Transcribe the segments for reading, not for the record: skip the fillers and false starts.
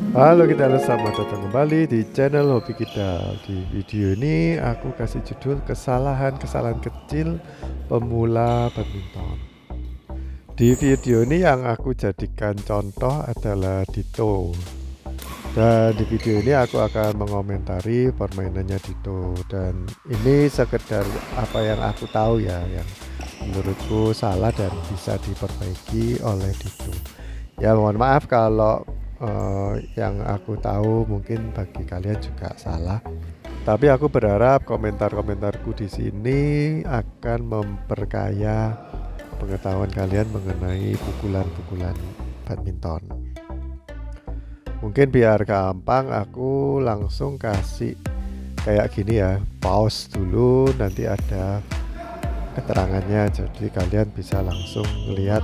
Halo kita, selamat datang kembali di channel hobi kita. Di video ini aku kasih judul kesalahan-kesalahan kecil pemula badminton. Di video ini yang aku jadikan contoh adalah Dito. Dan di video ini aku akan mengomentari permainannya Dito. Dan ini sekedar apa yang aku tahu ya, yang menurutku salah dan bisa diperbaiki oleh Dito. Ya mohon maaf kalau yang aku tahu mungkin bagi kalian juga salah. Tapi aku berharap komentar-komentarku di sini akan memperkaya pengetahuan kalian mengenai pukulan-pukulan badminton. Mungkin biar gampang aku langsung kasih kayak gini ya, pause dulu, nanti ada keterangannya, jadi kalian bisa langsung lihat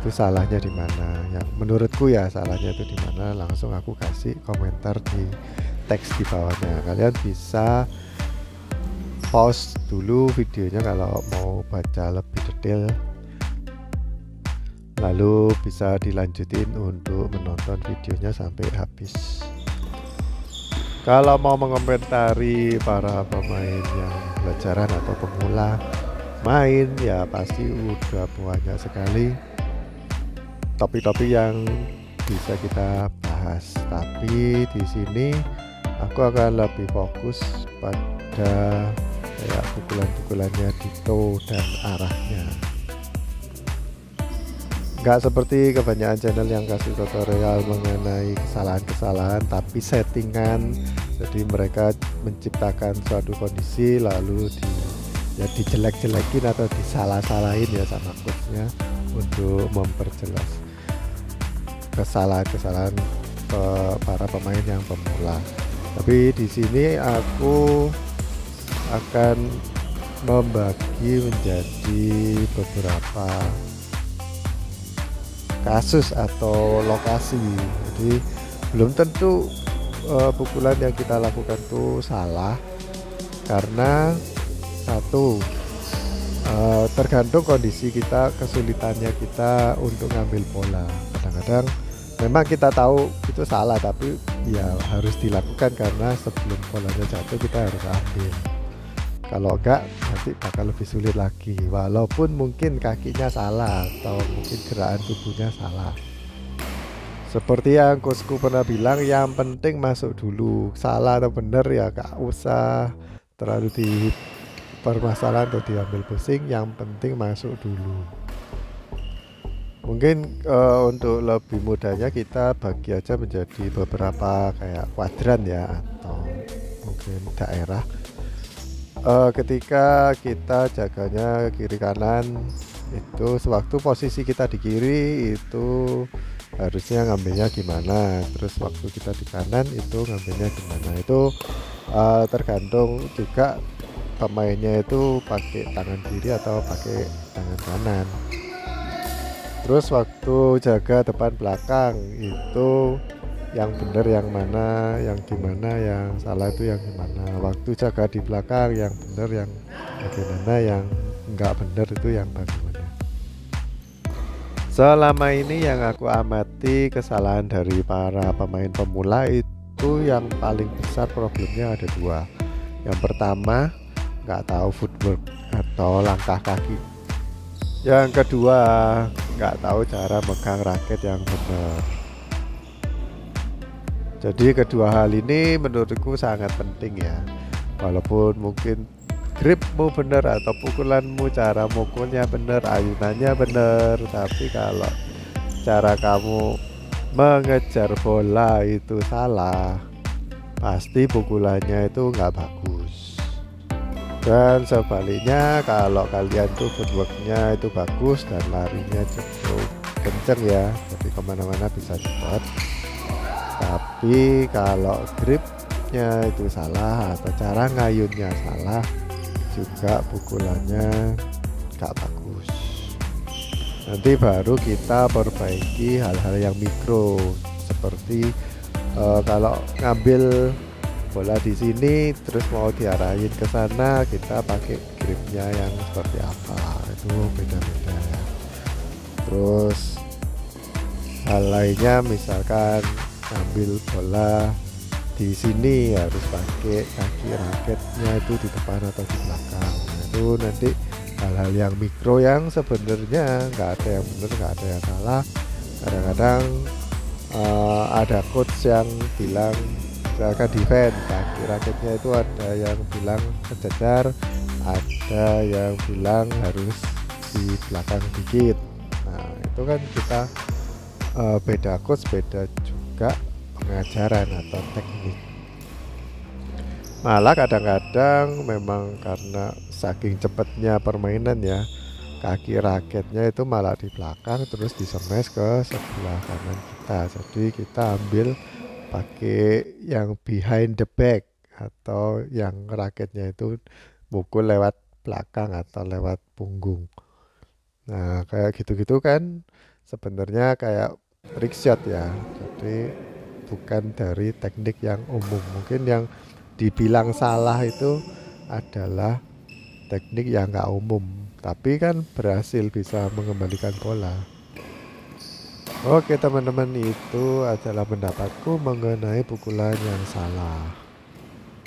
itu salahnya di mana. Yang menurutku ya salahnya itu di mana, langsung aku kasih komentar di teks di bawahnya. Kalian bisa pause dulu videonya kalau mau baca lebih detail, lalu bisa dilanjutin untuk menonton videonya sampai habis. Kalau mau mengomentari para pemain yang belajaran atau pemula main, ya pasti udah banyak sekali topik-topik yang bisa kita bahas. Tapi di sini aku akan lebih fokus pada kayak pukulan-pukulannya Dito dan arahnya. Nggak seperti kebanyakan channel yang kasih tutorial mengenai kesalahan-kesalahan, tapi settingan. Jadi mereka menciptakan suatu kondisi lalu dijelek-jelekin atau disalah-salahin ya sama coachnya untuk memperjelas kesalahan-kesalahan para pemain yang pemula. Tapi di sini aku akan membagi menjadi beberapa kasus atau lokasi. Jadi belum tentu pukulan yang kita lakukan itu salah, karena satu, tergantung kondisi kita, kesulitannya kita untuk ngambil bola. Kadang-kadang memang kita tahu itu salah, tapi ya harus dilakukan karena sebelum bolanya jatuh kita harus ambil. Kalau enggak nanti bakal lebih sulit lagi, walaupun mungkin kakinya salah atau mungkin gerakan tubuhnya salah. Seperti yang coachku pernah bilang, yang penting masuk dulu. Salah atau benar ya gak usah terlalu dipermasalahan atau diambil pusing, yang penting masuk dulu. Mungkin untuk lebih mudahnya kita bagi aja menjadi beberapa kayak kuadran ya, atau mungkin daerah. Ketika kita jaganya kiri kanan, itu sewaktu posisi kita di kiri itu harusnya ngambilnya gimana, terus waktu kita di kanan itu ngambilnya gimana. Itu tergantung juga pemainnya itu pakai tangan kiri atau pakai tangan kanan. Terus waktu jaga depan belakang itu yang benar yang mana, yang gimana, yang salah itu yang gimana. Waktu jaga di belakang yang benar yang bagaimana, yang enggak benar itu yang bagaimana. Selama ini yang aku amati, kesalahan dari para pemain pemula itu yang paling besar problemnya ada dua. Yang pertama, nggak tahu footwork atau langkah kaki. Yang kedua, nggak tahu cara megang raket yang benar. Jadi kedua hal ini menurutku sangat penting ya. Walaupun mungkin gripmu benar atau pukulanmu, cara mukulnya benar, ayunannya benar, tapi kalau cara kamu mengejar bola itu salah, pasti pukulannya itu nggak bagus. Dan sebaliknya, kalau kalian tuh footworknya itu bagus dan larinya cukup kenceng ya, jadi kemana-mana bisa cepat, tapi kalau gripnya itu salah atau cara ngayunnya salah, juga pukulannya gak bagus. Nanti baru kita perbaiki hal-hal yang mikro, seperti kalau ngambil bola di sini terus mau diarahin ke sana, kita pakai gripnya yang seperti apa, itu beda-beda ya. Terus hal lainnya misalkan ngambil bola di sini harus pakai kaki raketnya itu di depan atau di belakang. Nah, itu nanti hal-hal yang mikro yang sebenarnya nggak ada yang benar, nggak ada yang salah. Kadang-kadang ada coach yang bilang misalkan defense kaki raketnya itu ada yang bilang sejajar, ada yang bilang harus di belakang dikit. Nah itu kan kita beda coach, beda juga pengajaran atau teknik. Malah kadang-kadang memang karena saking cepatnya permainan ya, kaki raketnya itu malah di belakang terus disemes ke sebelah kanan kita. Jadi kita ambil pakai yang behind the back atau yang raketnya itu mukul lewat belakang atau lewat punggung. Nah kayak gitu-gitu kan sebenarnya kayak trick shot ya. Jadi bukan dari teknik yang umum. Mungkin yang dibilang salah itu adalah teknik yang nggak umum, tapi kan berhasil bisa mengembalikan bola. Oke teman-teman, itu adalah pendapatku mengenai pukulan yang salah.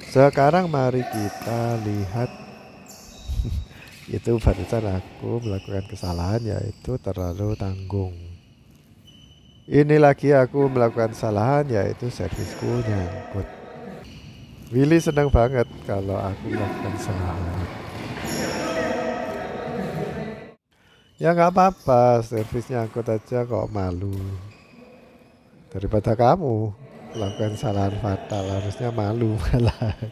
Sekarang mari kita lihat itu barusan aku melakukan kesalahan yaitu terlalu tanggung. Ini lagi aku melakukan kesalahan yaitu servisku nyangkut. Willy senang banget kalau aku melakukan kesalahan. Ya nggak apa-apa, servisnya angkut aja kok, malu. Daripada kamu melakukan kesalahan fatal, harusnya malu malahan.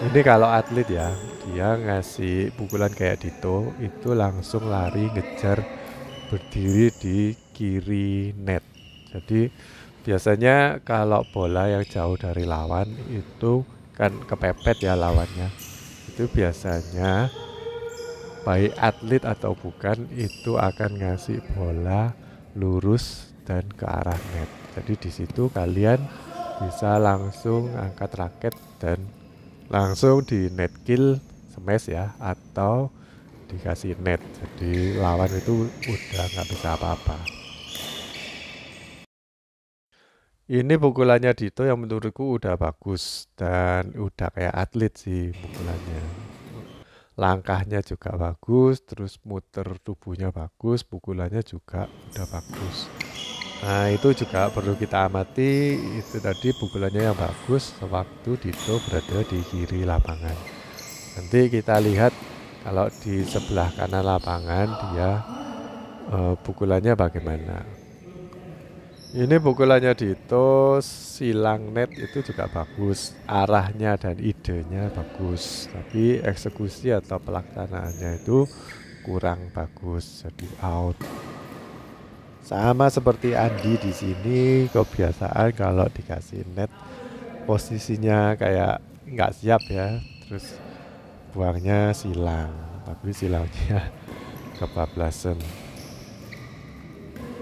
Ini kalau atlet ya, dia ngasih pukulan kayak Dito, itu langsung lari ngejar berdiri di kiri net. Jadi biasanya kalau bola yang jauh dari lawan itu kan kepepet ya lawannya. Itu biasanya baik atlet atau bukan itu akan ngasih bola lurus dan ke arah net. Jadi di situ kalian bisa langsung angkat raket dan langsung di net kill smash ya, atau dikasih net. Jadi lawan itu udah nggak bisa apa-apa. Ini pukulannya Dito yang menurutku udah bagus dan udah kayak atlet sih pukulannya. Langkahnya juga bagus, terus muter tubuhnya bagus, pukulannya juga udah bagus. Nah itu juga perlu kita amati, itu tadi pukulannya yang bagus sewaktu Dito berada di kiri lapangan. Nanti kita lihat kalau di sebelah kanan lapangan dia pukulannya bagaimana. Ini pukulannya Dito, silang net itu juga bagus, arahnya dan idenya bagus, tapi eksekusi atau pelaksanaannya itu kurang bagus, jadi out. Sama seperti Andi di sini, kebiasaan kalau dikasih net posisinya kayak nggak siap ya, terus buangnya silang, tapi silangnya kebablasan.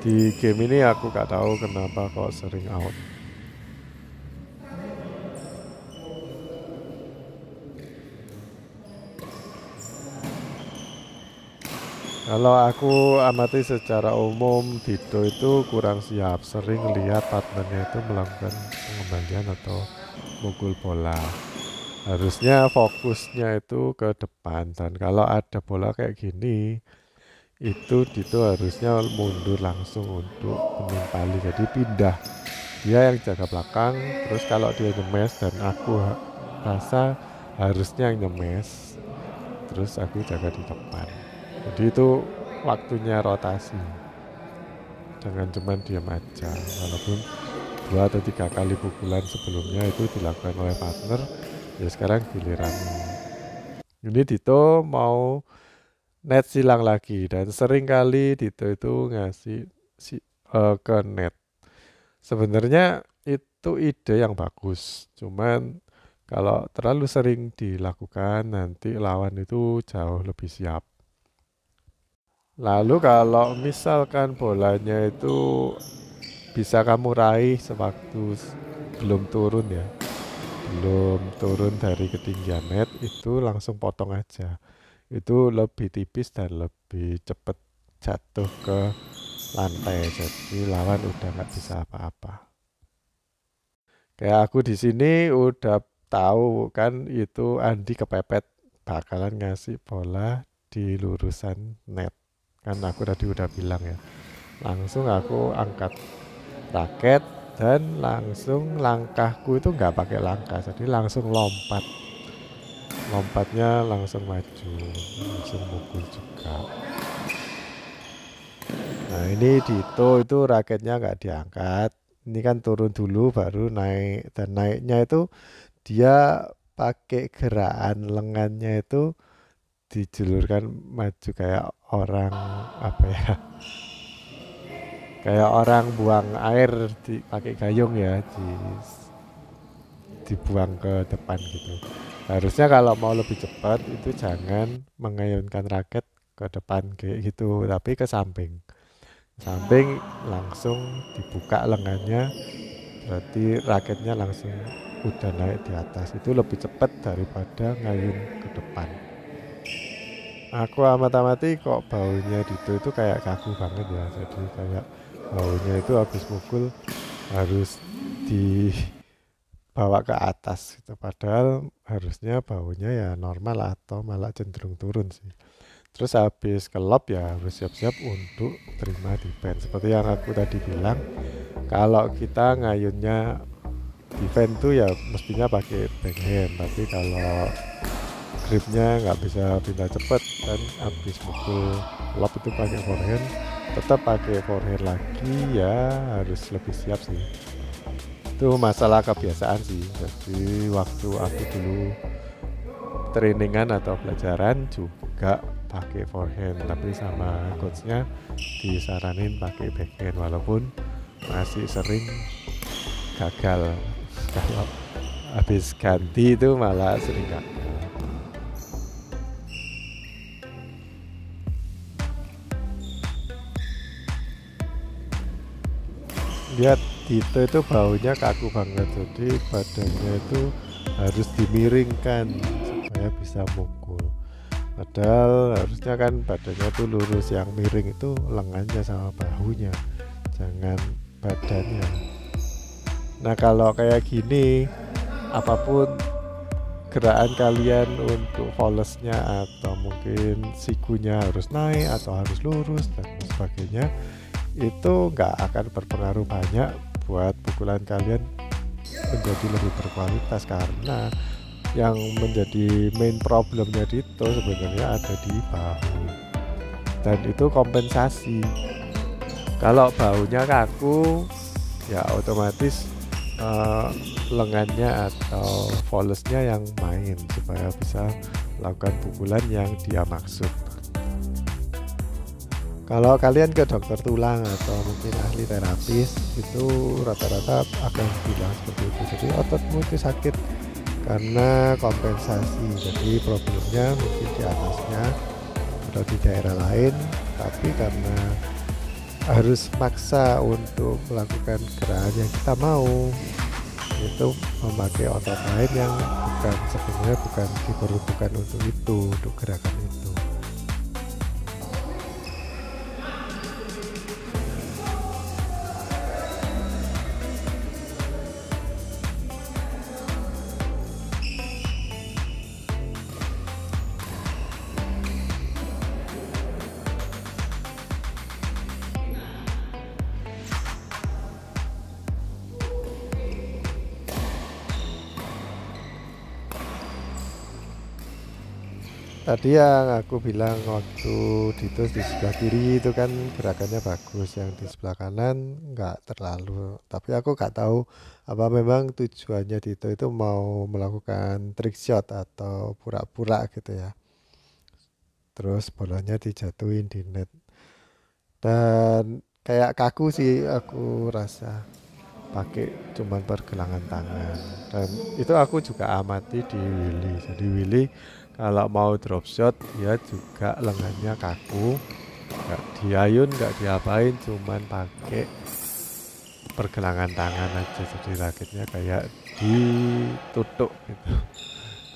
Di game ini aku gak tahu kenapa kok sering out. Kalau aku amati secara umum, Dito itu kurang siap. Sering lihat partnernya itu melakukan pengembalian atau mukul bola. Harusnya fokusnya itu ke depan. Dan kalau ada bola kayak gini, itu Dito harusnya mundur langsung untuk menimpali, jadi pindah, dia yang jaga belakang, terus kalau dia nyemes dan aku rasa harusnya yang nyemes, terus aku jaga di depan. Jadi itu waktunya rotasi, jangan cuma diam aja. Walaupun 2 atau 3 kali pukulan sebelumnya itu dilakukan oleh partner, ya sekarang giliran ini Dito mau net silang lagi, dan sering kali Dito itu ngasih ke net. Sebenarnya itu ide yang bagus, cuman kalau terlalu sering dilakukan nanti lawan itu jauh lebih siap. Lalu kalau misalkan bolanya itu bisa kamu raih sewaktu belum turun ya, belum turun dari ketinggian net, itu langsung potong aja. Itu lebih tipis dan lebih cepat jatuh ke lantai, jadi lawan udah nggak bisa apa-apa. Kayak aku di sini udah tahu kan itu Andi kepepet bakalan ngasih bola di lurusan net. Kan aku tadi udah bilang ya. Langsung aku angkat raket dan langsung langkahku itu nggak pakai langkah, jadi langsung lompat. Lompatnya langsung maju, langsung mukul juga. Nah ini Dito itu raketnya nggak diangkat. Ini kan turun dulu baru naik, dan naiknya itu dia pakai gerakan lengannya itu dijulurkan maju kayak orang apa ya? Kayak orang buang air pakai gayung ya, dibuang ke depan gitu. Harusnya kalau mau lebih cepat itu jangan mengayunkan raket ke depan kayak gitu, tapi ke samping. Samping langsung dibuka lengannya, berarti raketnya langsung udah naik di atas. Itu lebih cepat daripada ngayun ke depan. Aku amati kok baunya itu kayak kaku banget ya. Jadi kayak baunya itu habis mukul harus dibawa ke atas gitu. Padahal harusnya baunya ya normal atau malah cenderung turun sih. Terus habis kelop ya harus siap-siap untuk terima defense. Seperti yang aku tadi bilang, kalau kita ngayunnya defense tuh ya mestinya pakai backhand. Tapi kalau gripnya nggak bisa pindah cepet dan habis mukul lob itu pakai forehand, tetap pakai forehand lagi ya, harus lebih siap sih. Itu masalah kebiasaan sih. Jadi waktu aku dulu trainingan atau pelajaran juga pakai forehand, tapi sama coachnya disaranin pakai backhand, walaupun masih sering gagal. Kalau habis ganti itu malah sering gagal. Lihat itu baunya kaku banget, jadi badannya itu harus dimiringkan supaya bisa mukul. Padahal harusnya kan badannya tuh lurus, yang miring itu lengannya sama bahunya, jangan badannya. Nah kalau kayak gini, apapun gerakan kalian untuk volleysnya atau mungkin sikunya harus naik atau harus lurus dan sebagainya, itu nggak akan berpengaruh banyak buat pukulan kalian menjadi lebih berkualitas, karena yang menjadi main problemnya Dito sebenarnya ada di bahu, dan itu kompensasi. Kalau bahunya kaku ya otomatis lengannya atau volleysnya yang main supaya bisa melakukan pukulan yang dia maksud. Kalau kalian ke dokter tulang atau mungkin ahli terapis, itu rata-rata akan bilang seperti itu. Jadi ototmu itu sakit karena kompensasi. Jadi problemnya mungkin di atasnya atau di daerah lain, tapi karena harus maksa untuk melakukan gerakan yang kita mau, itu memakai otot lain yang sebenarnya bukan diperuntukkan untuk itu, untuk gerakan itu. Tadi yang aku bilang waktu Dito di sebelah kiri itu kan gerakannya bagus, yang di sebelah kanan nggak terlalu. Tapi aku nggak tahu apa memang tujuannya Dito itu mau melakukan trick shot atau pura-pura gitu ya. Terus bolanya dijatuhin di net. Dan kayak kaku sih aku rasa, pakai cuman pergelangan tangan. Dan itu aku juga amati di Willy. Jadi Willy kalau mau drop shot dia juga lengannya kaku, nggak diayun, nggak diapain, cuman pakai pergelangan tangan aja. Jadi raketnya kayak ditutuk gitu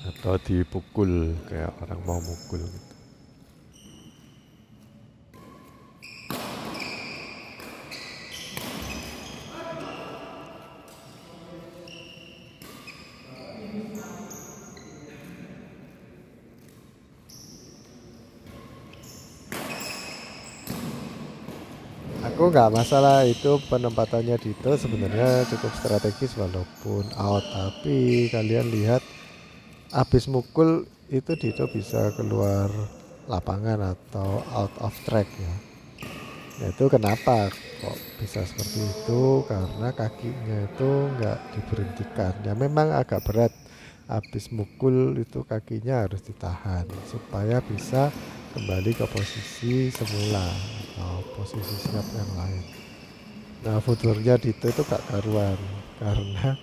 atau dipukul kayak orang mau mukul gitu. aku nggak masalah itu penempatannya Dito sebenarnya cukup strategis walaupun out, tapi kalian lihat habis mukul itu Dito bisa keluar lapangan atau out of track ya. Itu kenapa kok bisa seperti itu, karena kakinya itu nggak diberhentikan ya, memang agak berat habis mukul itu kakinya harus ditahan supaya bisa kembali ke posisi semula atau posisi siap yang lain. Nah footworknya Dito itu gak karuan karena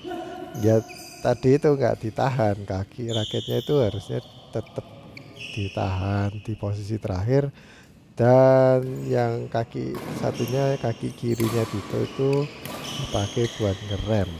ya tadi itu nggak ditahan, kaki raketnya itu harusnya tetap ditahan di posisi terakhir, dan yang kaki satunya, kaki kirinya Dito itu dipakai buat ngerem.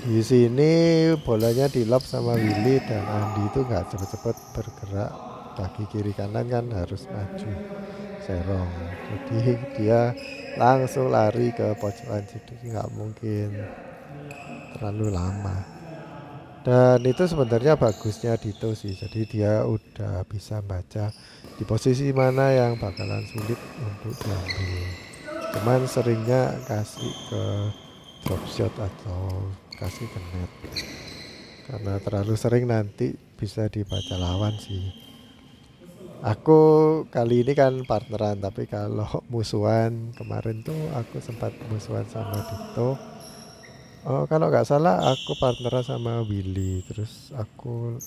Di sini bolanya di lob sama Willy, dan Andi itu nggak cepet-cepet bergerak, kaki kiri kanan kan harus maju serong, jadi dia langsung lari ke pojokan, jadi nggak mungkin terlalu lama. Dan itu sebenarnya bagusnya Dito sih, jadi dia udah bisa baca di posisi mana yang bakalan sulit untuk diambil. Cuman seringnya kasih ke drop shot atau kasih ke net, karena terlalu sering nanti bisa dibaca lawan sih. Aku kali ini kan partneran, tapi kalau musuhan kemarin tuh aku sempat musuhan sama Dito. Oh, kalau nggak salah aku partneran sama Willy, terus aku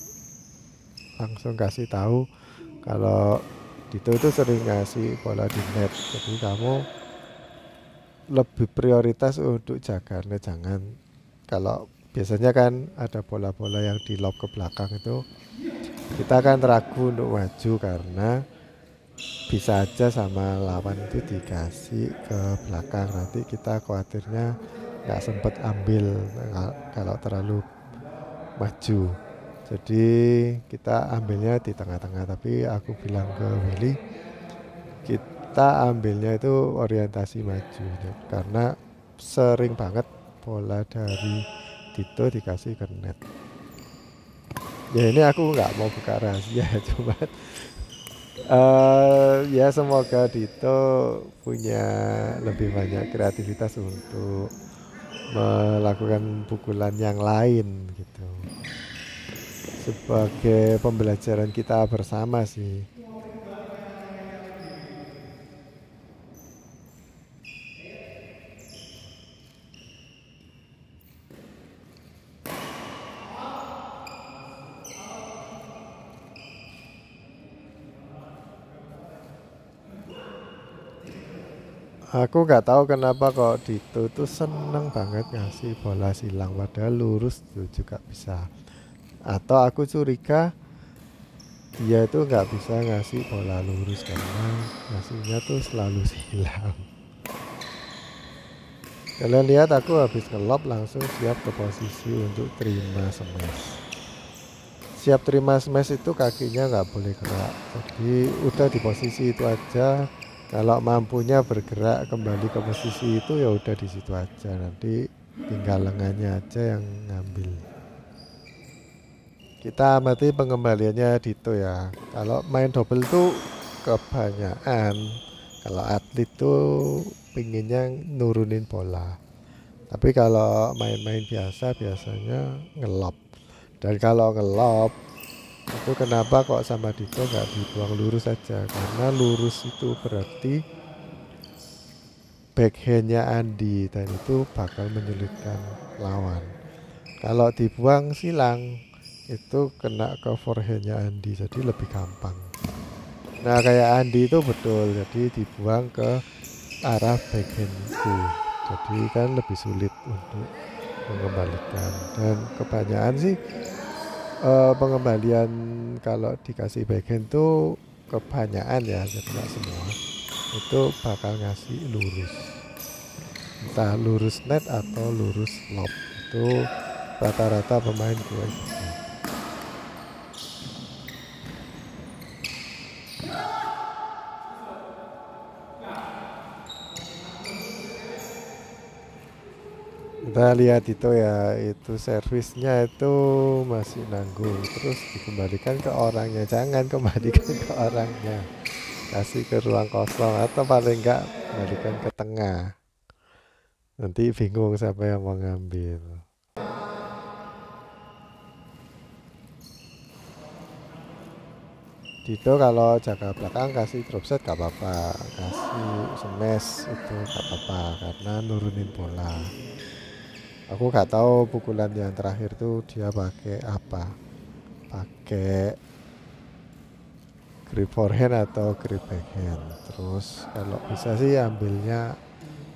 langsung kasih tahu kalau Dito itu sering ngasih bola di net, jadi kamu lebih prioritas untuk jaga net. Jangan, kalau biasanya kan ada bola-bola yang di lob ke belakang itu kita akan ragu untuk maju karena bisa aja sama lawan itu dikasih ke belakang, nanti kita khawatirnya nggak sempet ambil kalau terlalu maju. Jadi kita ambilnya di tengah-tengah, tapi aku bilang ke Willy kita ambilnya itu orientasi maju karena sering banget bola dari Dito dikasih ke net. Ya ini aku nggak mau buka rahasia, cuma ya semoga Dito punya lebih banyak kreativitas untuk melakukan pukulan yang lain gitu, sebagai pembelajaran kita bersama sih. Aku nggak tahu kenapa kok Dito tuh seneng banget ngasih bola silang, padahal lurus tuh juga bisa. Atau aku curiga dia itu nggak bisa ngasih bola lurus karena ngasihnya tuh selalu silang. Kalian lihat aku habis ngelob langsung siap ke posisi untuk terima smash. Siap terima smash itu kakinya nggak boleh gerak, jadi udah di posisi itu aja. Kalau mampunya bergerak kembali ke posisi itu ya udah di situ aja, nanti tinggal lengannya aja yang ngambil. Kita amati pengembaliannya Dito ya. Kalau main double tuh kebanyakan kalau atlet tuh pinginnya nurunin bola, tapi kalau main-main biasa biasanya ngelob. Dan kalau ngelob itu kenapa kok sama Dito nggak dibuang lurus aja, karena lurus itu berarti backhandnya Andi dan itu bakal menyulitkan lawan. Kalau dibuang silang itu kena ke forehandnya Andi, jadi lebih gampang. Nah kayak Andi itu betul, jadi dibuang ke arah backhandku, jadi kan lebih sulit untuk mengembalikan. Dan kebanyakan sih pengembalian kalau dikasih backhand tuh kebanyakan ya, jadi nggak semua itu bakal ngasih lurus, entah lurus net atau lurus lob. Itu rata-rata pemain gue gitu. Kita lihat itu ya, itu servisnya itu masih nanggung, terus dikembalikan ke orangnya, jangan kembalikan ke orangnya, kasih ke ruang kosong atau paling enggak kembalikan ke tengah, nanti bingung siapa yang mau ngambil. Dito kalau jaga belakang kasih drop set gak apa-apa, kasih smash itu gak apa-apa karena nurunin bola. Aku gak tahu pukulan yang terakhir tuh dia pakai apa, pakai grip forehand atau grip backhand. Terus kalau bisa sih ambilnya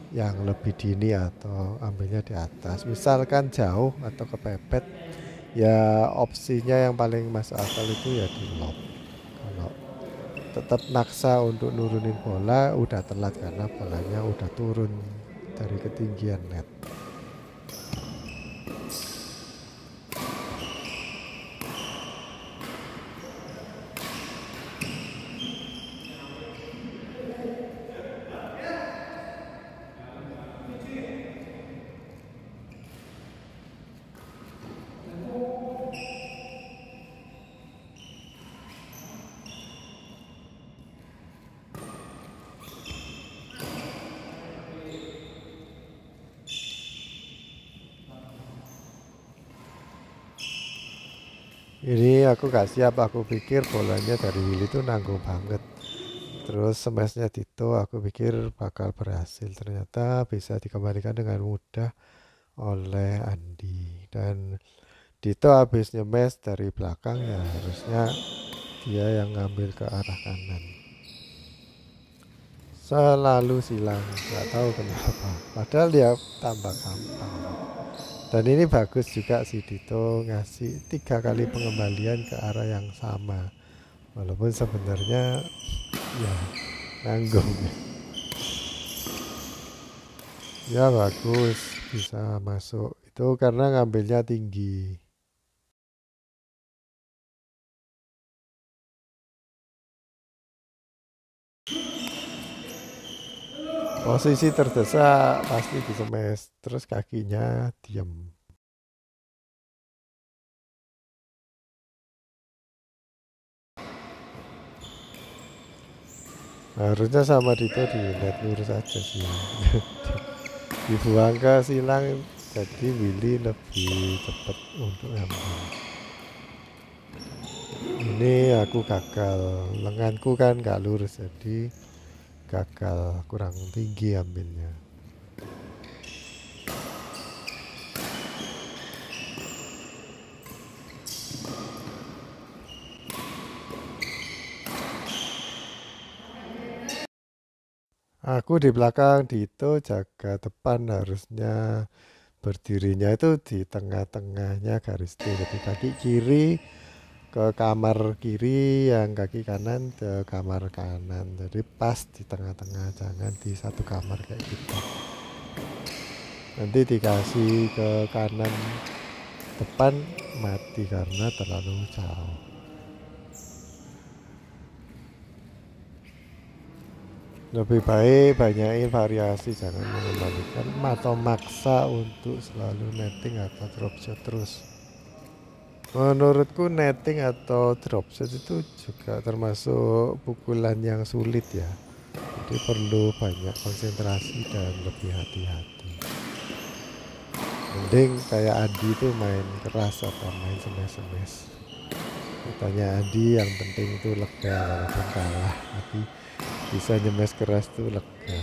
yang lebih dini atau ambilnya di atas. Misalkan jauh atau kepepet, ya opsinya yang paling masuk akal itu ya di lob. Kalau tetap maksa untuk nurunin bola udah telat karena bolanya udah turun dari ketinggian net. Ini aku gak siap, aku pikir bolanya dari Willy itu nanggung banget. Terus smashnya Dito aku pikir bakal berhasil, ternyata bisa dikembalikan dengan mudah oleh Andi. Dan Dito habis nyemes dari belakang ya harusnya dia yang ngambil ke arah kanan. Selalu silang, gak tahu kenapa. Padahal dia tambah gampang. Dan ini bagus juga si Dito ngasih 3 kali pengembalian ke arah yang sama, walaupun sebenarnya ya nanggung ya. Bagus bisa masuk itu karena ngambilnya tinggi. Posisi terdesak pasti di smash, terus kakinya diem. Harusnya sama Dito di net lurus aja sih. Dibuang ke silang, jadi Willy lebih cepat untuk ngambil. Ini aku gagal, lenganku kan gak lurus jadi gagal, kurang tinggi ambilnya. Aku di belakang, Dito jaga depan, harusnya berdirinya itu di tengah-tengahnya garis T, jadi kaki kiri ke kamar kiri, yang kaki kanan ke kamar kanan, jadi pas di tengah-tengah, jangan di satu kamar kayak gitu. Nanti dikasih ke kanan depan mati karena terlalu jauh. Lebih baik banyakin variasi, jangan mengembalikan atau maksa untuk selalu netting atau drop shot terus. Menurutku netting atau drop shot itu juga termasuk pukulan yang sulit ya. Jadi perlu banyak konsentrasi dan lebih hati-hati. Mending kayak Adi itu main keras atau main smash-smash. Katanya Adi yang penting itu lega walaupun kalah, tapi bisa nyemes keras tuh lega.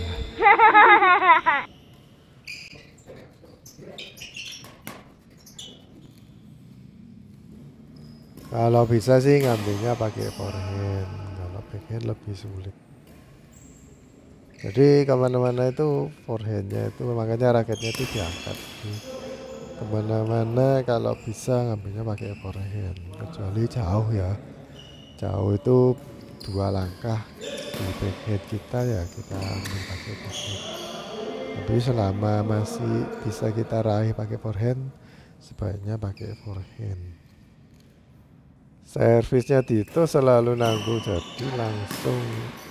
Kalau bisa sih ngambilnya pakai forehand, kalau backhand lebih sulit. Jadi kemana-mana itu forehandnya itu, makanya raketnya itu diangkat. Jadi, kemana-mana kalau bisa ngambilnya pakai forehand, kecuali jauh ya. Jauh itu 2 langkah di backhand kita ya kita ambil pakai backhand. Tapi selama masih bisa kita raih pakai forehand, sebaiknya pakai forehand. Servisnya Dito selalu nanggung, jadi langsung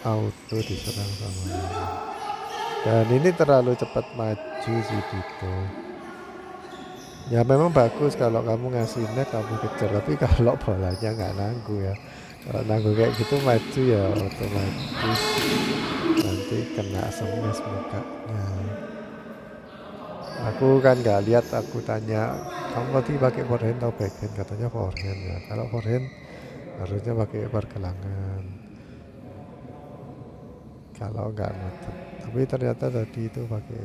auto diserang sama lawan. Dan ini terlalu cepat maju sih Dito. Ya memang bagus kalau kamu ngasih net kamu kejar, tapi kalau bolanya nggak nanggung ya. Kalau nanggung kayak gitu maju ya otomatis nanti kena smash mukanya. Aku kan nggak lihat, aku tanya kamu tadi pakai forehand atau backhand, katanya forehand ya. Kalau forehand harusnya pakai pergelangan kalau nggak nutut, tapi ternyata tadi itu pakai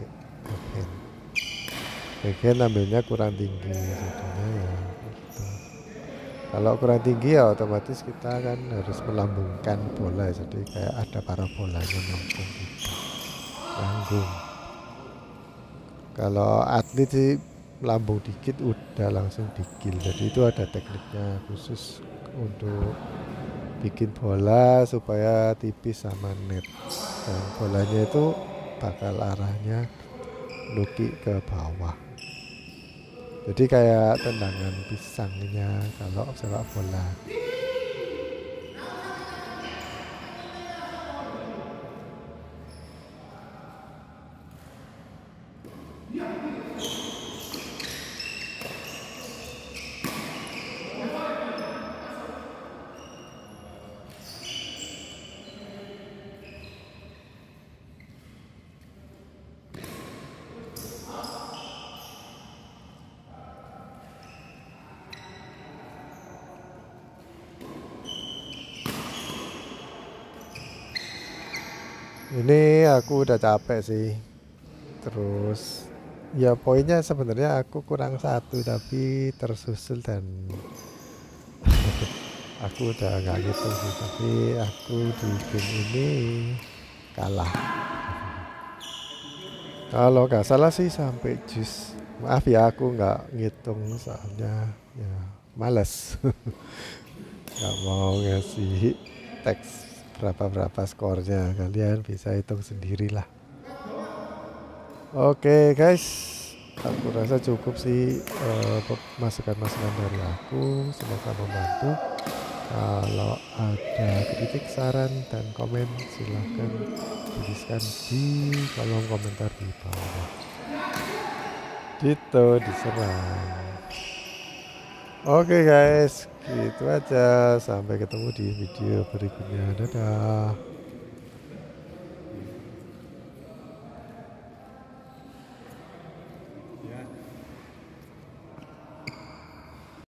backhand. Backhand ambilnya kurang tinggi jadinya ya gitu. Kalau kurang tinggi ya otomatis kita kan harus melambungkan bola, jadi kayak ada parabolanya nanggung gitu. Nanggung. Kalau atlet sih lambung dikit udah langsung digil, jadi itu ada tekniknya khusus untuk bikin bola supaya tipis sama net, dan bolanya itu bakal arahnya nuki ke bawah, jadi kayak tendangan pisangnya kalau sepak bola. Ini aku udah capek sih. Terus ya poinnya sebenarnya aku kurang satu tapi tersusul, dan aku udah nggak gitu sih, tapi aku di game ini kalah. Kalau nggak salah sih sampai jus. Maaf ya aku nggak ngitung soalnya ya males. Nggak mau ngasih teks berapa skornya, kalian bisa hitung sendirilah. Oke guys, aku rasa cukup sih masukan-masukan dari aku, semoga membantu. Kalau ada kritik, saran, dan komen silahkan tuliskan di kolom komentar di bawah. Gitu diserang. Oke guys, gitu aja, sampai ketemu di video berikutnya, dadah.